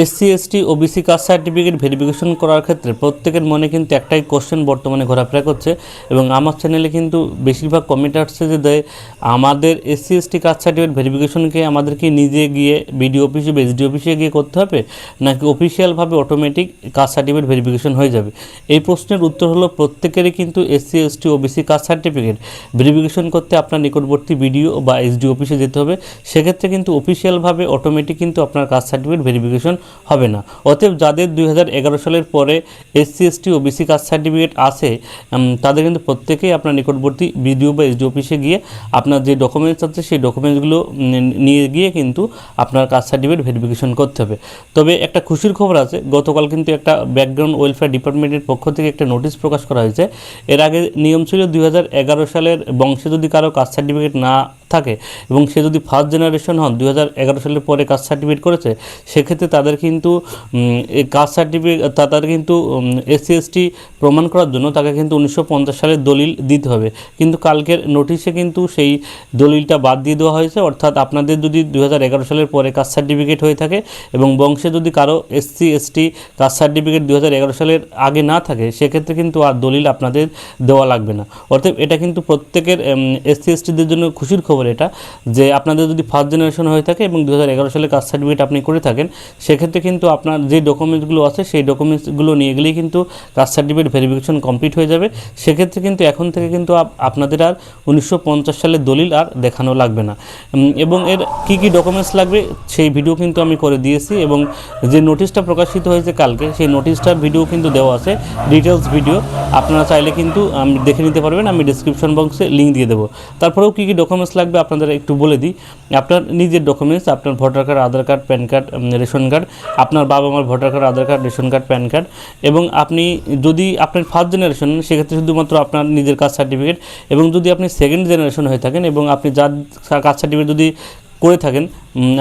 SC ST OBC caste certificate verification করার ক্ষেত্রে প্রত্যেকের মনে কিন্তু একটাই কোশ্চেন বর্তমানে ঘোরাফেরা করছে এবং আমার চ্যানেলে কিন্তু বেশিরভাগ কমেন্ট আসছে যে আমাদের এসসি এসটি কাস্ট সার্টিফিকেট ভেরিফিকেশনকে আমাদেরকে নিজে গিয়ে বিডিও অফিসে বা এসডি অফিসে গিয়ে করতে হবে নাকি অফিসিয়ালভাবে অটোমেটিক কাস্ট সার্টিফিকেট ভেরিফিকেশন হয়ে যাবে। এই প্রশ্নের উত্তর হলো প্রত্যেকেরই কিন্তু SC ST OBC caste certificate verification করতে আপনার নিকটবর্তী বিডিও বা এসডি অফিসে যেতে হবে। সেক্ষেত্রে কিন্তু অফিসিয়ালভাবে অটোমেটিক কিন্তু আপনার কাস্ট সার্টিফিকেট ভেরিফিকেশন হবে না। অতএব যাদের 2011 সালের পরে SC ST OBC caste certificate আছে তাদের কিন্তু প্রত্যেকেই আপনার নিকটবর্তী বিডিও বা এসডি অফিসে গিয়ে আপনার যে ডকুমেন্টস আছে সেই ডকুমেন্টসগুলো নিয়ে গিয়ে কিন্তু আপনার কাস্ট সার্টিফিকেট ভেরিফিকেশন করতে হবে। তবে একটা খুশির খবর আছে, গতকাল কিন্তু একটা ব্যাকগ্রাউন্ড ওয়েলফেয়ার ডিপার্টমেন্টের পক্ষ থেকে একটা নোটিশ প্রকাশ করা হয়েছে। এর আগে নিয়ম ছিল 2011 সালের বংশে যদি কারো কাস্ট সার্টিফিকেট না থাকে এবং সে যদি ফার্স্ট জেনারেশন হন 2011 সালের পরে কাস্ট সার্টিফিকেট করেছে, সেক্ষেত্রে তাদের কিন্তু এই কাস্ট সার্টিফিকেট তাদের কিন্তু এসসি এসটি প্রমাণ করার জন্য তাকে কিন্তু 1950 সালের দলিল দিতে হবে। কিন্তু কালকের নোটিশে কিন্তু সেই দলিলটা বাদ দিয়ে দেওয়া হয়েছে। অর্থাৎ আপনাদের যদি 2011 সালের পরে কাস্ট সার্টিফিকেট হয়ে থাকে এবং বংশে যদি কারো এসসি এসটি কাস্ট সার্টিফিকেট 2011 সালের আগে না থাকে, সেক্ষেত্রে কিন্তু আর দলিল আপনাদের দেওয়া লাগবে না। অর্থাৎ এটা কিন্তু প্রত্যেকের এসসি এসটিদের জন্য খুশির খবর এটা, যে আপনাদের যদি ফার্স্ট জেনারেশন হয়ে থাকে এবং 2011 সালে কাস্ট সার্টিফিকেট আপনি করে থাকেন, সেক্ষেত্রে কিন্তু আপনার যে ডকুমেন্টসগুলো আছে সেই ডকুমেন্টসগুলো নিয়ে গেলেই কিন্তু কাস্ট সার্টিফিকেট ভেরিফিকেশন কমপ্লিট হয়ে যাবে। সেক্ষেত্রে কিন্তু এখন থেকে কিন্তু আপনাদের আর 1950 সালের দলিল আর দেখানো লাগবে না। এবং এর কী কী ডকুমেন্টস লাগবে সেই ভিডিও কিন্তু আমি করে দিয়েছি এবং যে নোটিশটা প্রকাশিত হয়েছে কালকে সেই নোটিশটার ভিডিও কিন্তু দেওয়া আছে, ডিটেলস ভিডিও। আপনারা চাইলে কিন্তু দেখে নিতে পারবেন, আমি ডিসক্রিপশন বক্সে লিঙ্ক দিয়ে দেবো। তারপরেও কী কী ডকুমেন্টস লাগবে আপনাদের একটু বলে দিই। আপনার নিজের ডকুমেন্টস, আপনার voter card, Aadhaar card, PAN card, ration card, আপনার বাবা মার voter card, Aadhaar card, ration card, PAN card, এবং আপনি যদি আপনার ফার্স্ট জেনারেশন সেক্ষেত্রে শুধুমাত্র আপনার নিজের কাস্ট সার্টিফিকেট, এবং যদি আপনি সেকেন্ড জেনারেশন হয়ে থাকেন এবং আপনি যার কাস্ট সার্টিফিকেট যদি করে থাকেন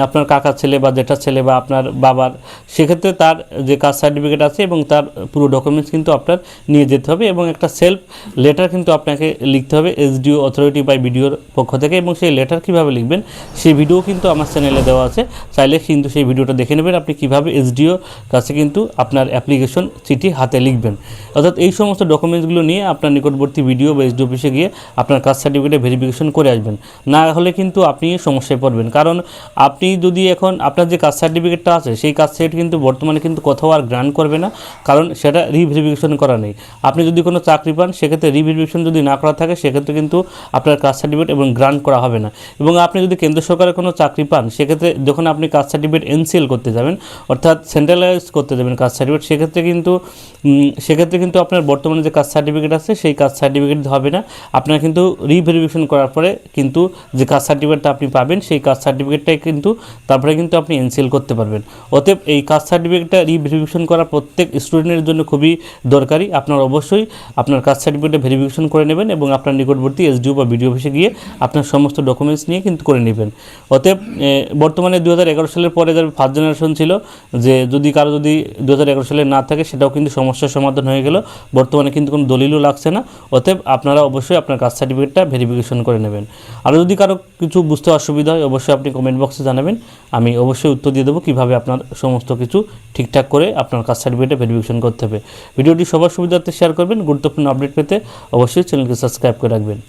আপনার কাকার ছেলে বা জেঠার ছেলে বা আপনার বাবার, সেক্ষেত্রে তার যে কাস্ট সার্টিফিকেট আছে এবং তার পুরো ডকুমেন্টস কিন্তু আপনার নিয়ে যেতে হবে এবং একটা সেলফ লেটার কিন্তু আপনাকে লিখতে হবে এসডিও অথরিটি বা বিডিওর পক্ষ থেকে। এবং সেই লেটার কীভাবে লিখবেন সেই ভিডিও কিন্তু আমার চ্যানেলে দেওয়া আছে, চাইলে কিন্তু সেই ভিডিওটা দেখে নেবেন আপনি কীভাবে এসডিও কাছে কিন্তু আপনার অ্যাপ্লিকেশন চিঠি হাতে লিখবেন। অর্থাৎ এই সমস্ত ডকুমেন্টসগুলো নিয়ে আপনার নিকটবর্তী বিডিও বা এসডি অফিসে গিয়ে আপনার কাস্ট সার্টিফিকেটে ভেরিফিকেশন করে আসবেন, না হলে কিন্তু আপনি সমস্যায় পড়বেন। কারণ আপনি যদি এখন আপনার যে কাস্ট সার্টিফিকেটটা আছে সেই কাস্ট সার্টিফিকেট কিন্তু বর্তমানে কিন্তু কোথাও আর গ্রান্ট করবে না, কারণ সেটা রিভেরিফিকেশন করা নেই। আপনি যদি কোনো চাকরি পান সেক্ষেত্রে রিভেরিফিকেশন যদি না করা থাকে সেক্ষেত্রে কিন্তু আপনার কাস্ট সার্টিফিকেট এবং গ্রান্ট করা হবে না। এবং আপনি যদি কেন্দ্র সরকারের কোনো চাকরি পান সেক্ষেত্রে যখন আপনি কাস্ট সার্টিফিকেট এনসিএল করতে যাবেন, অর্থাৎ সেন্ট্রালাইজ করতে যাবেন কাস্ট সার্টিফিকেট, সেক্ষেত্রে কিন্তু আপনার বর্তমানে যে কাস্ট সার্টিফিকেট আছে সেই কাস্ট সার্টিফিকেট হবে না। আপনার কিন্তু রিভেরিফিকেশন করার পরে কিন্তু যে কাস্ট সার্টিফিকেটটা আপনি পাবেন সেই কাস্ট সার্টিফিকেটটাই কিন্তু তারপরে কিন্তু আপনি এনসিএল করতে পারবেন। অতএব এই কাস্ট সার্টিফিকেটটা রিভেরিফিকেশন করা প্রত্যেক স্টুডেন্টের জন্য খুবই দরকারি। আপনার অবশ্যই আপনার কাস্ট সার্টিফিকেটটা ভেরিফিকেশন করে নেবেন এবং আপনার নিকটবর্তী এসডিও বা বিডিও অফিসে গিয়ে আপনার সমস্ত ডকুমেন্টস নিয়ে কিন্তু করে নেবেন। অতএব বর্তমানে 2011 সালের পরে যারা ফার্স্ট জেনারেশন ছিল, যে যদি কারো 2011 সালে না থাকে সেটাও কিন্তু সমস্যার সমাধান হয়ে গেল, বর্তমানে কিন্তু কোনো দলিলও লাগছে না। অতএব আপনারা অবশ্যই আপনার কাস্ট সার্টিফিকেটটা ভেরিফিকেশন করে নেবেন। আর যদি কারো কিছু বুঝতে অসুবিধা হয় অবশ্যই আপনি কমেন্ট বক্সে জানাবেন, আমি অবশ্যই উত্তর দিয়ে দেবো কীভাবে আপনার সমস্ত কিছু ঠিকঠাক করে আপনার কাস্ট সার্টিফিকেটে ভেরিফিকেশন করতে হবে। ভিডিওটি সবার সুবিধার্থে শেয়ার করবেন। গুরুত্বপূর্ণ আপডেট পেতে অবশ্যই চ্যানেলকে সাবস্ক্রাইব করে রাখবেন।